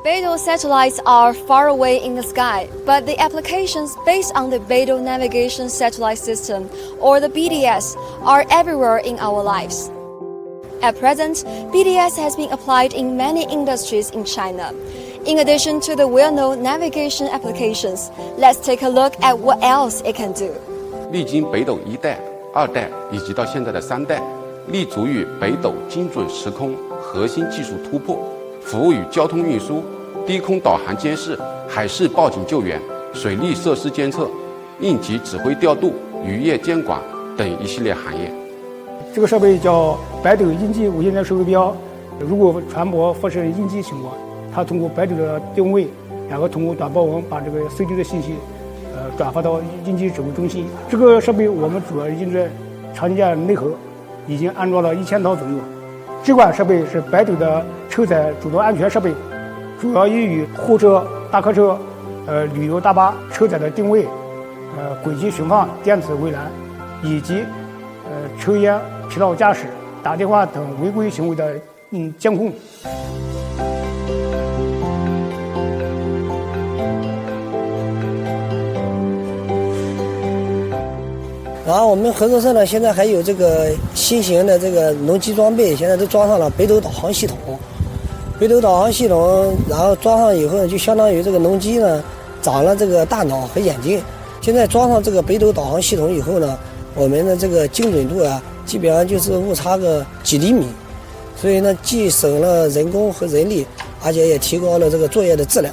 Beidou satellites are far away in the sky, but the applications based on the Beidou Navigation Satellite System, or the BDS, are everywhere in our lives. At present, BDS has been applied in many industries in China. In addition to the well-known navigation applications, let's take a look at what else it can do. 历经北斗1代、2代以及到现在的3代，立足于北斗精准时空核心技术突破，服务于交通运输、低空导航监视、海事报警救援、水利设施监测、应急指挥调度、渔业监管等一系列行业。这个设备叫北斗应急无线电收回标，如果船舶发生应急情况，它通过北斗的定位，然后通过短波网把这个随机的信息，转发到应急指挥中心。这个设备我们主要已经在长江内河已经安装了1000套左右。这款设备是北斗的车载主动安全设备，主要用于货车、大客车、旅游大巴车载的定位、轨迹巡放、电子围栏，以及抽烟、疲劳驾驶、打电话等违规行为的监控。然后我们合作社呢，现在还有这个新型的这个农机装备，现在都装上了北斗导航系统。北斗导航系统，然后装上以后呢，就相当于这个农机呢长了这个大脑和眼睛。现在装上这个北斗导航系统以后呢，我们的这个精准度啊，基本上就是误差个几厘米，所以呢，既省了人工和人力，而且也提高了这个作业的质量。